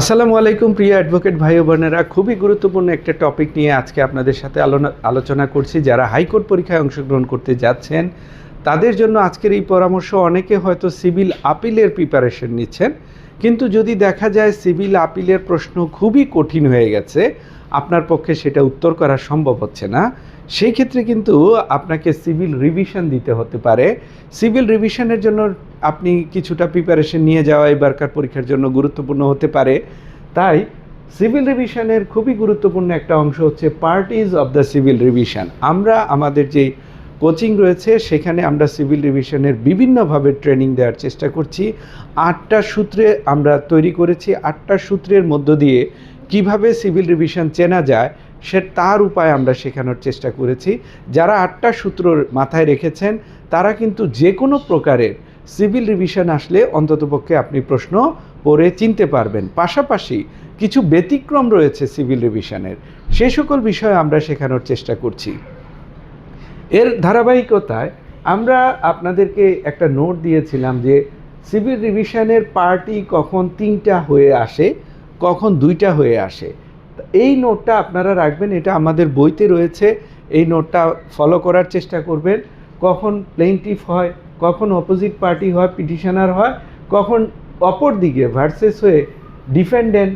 আসসালামু আলাইকুম প্রিয় অ্যাডভোকেট ভাই ও বোনেরা, খুবই গুরুত্বপূর্ণ একটা টপিক নিয়ে আজকে আপনাদের সাথে আলোচনা করছি। যারা হাইকোর্ট পরীক্ষায় অংশগ্রহণ করতে যাচ্ছেন তাদের জন্য আজকের এই পরামর্শ। অনেকে হয়তো সিভিল আপিলের প্রিপারেশন নিচ্ছেন, কিন্তু যদি দেখা যায় সিভিল আপিলের প্রশ্ন খুবই কঠিন হয়ে গেছে, আপনার পক্ষে সেটা উত্তর করা সম্ভব হচ্ছে না, সেই ক্ষেত্রে কিন্তু আপনাকে সিভিল রিভিশন দিতে হতে পারে। সিভিল রিভিশনের জন্য আপনি কিছুটা প্রিপারেশন নিয়ে যাওয়া এবারকার পরীক্ষার জন্য গুরুত্বপূর্ণ হতে পারে। তাই সিভিল রিভিশনের খুবই গুরুত্বপূর্ণ একটা অংশ হচ্ছে parties of the civil revision. আমরা আমাদের যে কোচিং রয়েছে সেখানে আমরা সিভিল রিভিশনের বিভিন্নভাবে ট্রেনিং দেওয়ার চেষ্টা করছি। 8টা সূত্রে আমরা তৈরি করেছি। 8টা সূত্রের মধ্য দিয়ে কিভাবে সিভিল রিভিশন চেনা যায় তার উপায় আমরা শেখানোর চেষ্টা করেছি। যারা 8টা সূত্র মাথায় রেখেছেন তারা কিন্তু যে কোনো প্রকারের সিভিল রিভিশন আসলে অন্ততপক্ষে আপনি প্রশ্ন পড়ে চিনতে পারবেন। পাশাপাশি কিছু ব্যতিক্রম রয়েছে সিভিল রিভিশনের, সেই সকল বিষয় আমরা শেখানোর চেষ্টা করছি। এর ধারাবাহিকতায় আমরা আপনাদেরকে একটা নোট দিয়েছিলাম যে সিভিল রিভিশনের পার্টি কখন 3টা হয়ে আসে, কখন 2টা হয়ে আসে। এই নোটটা আপনারা রাখবেন, এটা আমাদের বইতে রয়েছে। এই নোটটা ফলো করার চেষ্টা করবেন। কখন প্লেইন্টিফ হয়, কখন অপোজিট পার্টি হয়, পিটিশনার হয়, কখন অপর দিকে ভার্সেস হয়ে ডিফেন্ডেন্ট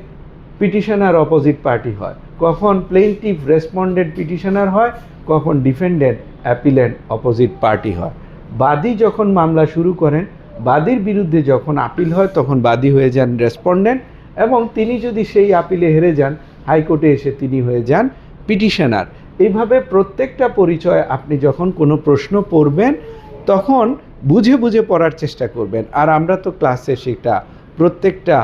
পিটিশনার অপোজিট পার্টি হয়, কখন প্লেইন্টিফ রেসপন্ডেন্ট পিটিশনার হয়, কখন ডিফেন্ডেন্ট অ্যাপিলেন্ট অপোজিট পার্টি হয়। বাদী যখন মামলা শুরু করেন, বাদীর বিরুদ্ধে যখন আপিল হয় তখন বাদী হয়ে যান রেসপন্ডেন্ট, এবং তিনি যদি সেই আপিলে হেরে যান হাইকোর্টে এসে তিনি হয়ে যান পিটিশনার। এইভাবে প্রত্যেকটা পরিচয় আপনি যখন কোনো প্রশ্ন পড়বেন তখন বুঝে বুঝে পড়ার চেষ্টা করবেন। আর আমরা তো ক্লাসে সেটা প্রত্যেকটা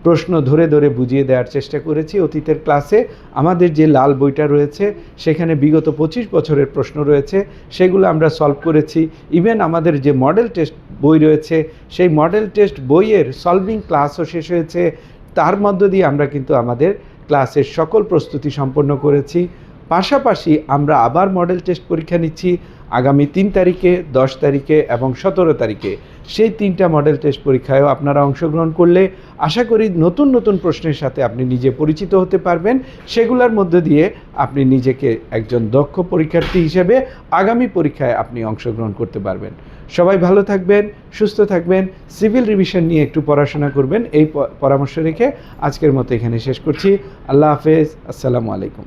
প্রশ্ন ধরে ধরে বুঝিয়ে দেওয়ার চেষ্টা করেছি। অতীতের ক্লাসে আমাদের যে লাল বইটা রয়েছে সেখানে বিগত 25 বছরের প্রশ্ন রয়েছে, সেগুলো আমরা সলভ করেছি। ইভেন আমাদের যে মডেল টেস্ট বই রয়েছে সেই মডেল টেস্ট বইয়ের সলভিং ক্লাসও শেষ হয়েছে। তার মধ্য দিয়ে আমরা কিন্তু আমাদের ক্লাসের সকল প্রস্তুতি সম্পন্ন করেছি। পাশাপাশি আমরা আবার মডেল টেস্ট পরীক্ষা নিচ্ছি আগামী 3 তারিখে, 10 তারিখে এবং 17 তারিখে। সেই 3টা মডেল টেস্ট পরীক্ষায়ও আপনারা অংশগ্রহণ করলে আশা করি নতুন নতুন প্রশ্নের সাথে আপনি নিজে পরিচিত হতে পারবেন। সেগুলোর মধ্য দিয়ে আপনি নিজেকে একজন দক্ষ পরীক্ষার্থী হিসেবে আগামী পরীক্ষায় আপনি অংশগ্রহণ করতে পারবেন। সবাই ভালো থাকবেন, সুস্থ থাকবেন, সিভিল রিভিশন নিয়ে একটু পড়াশোনা করবেন, এই পরামর্শ রেখে আজকের মতো এখানে শেষ করছি। আল্লাহ হাফেজ, আসসালামু আলাইকুম।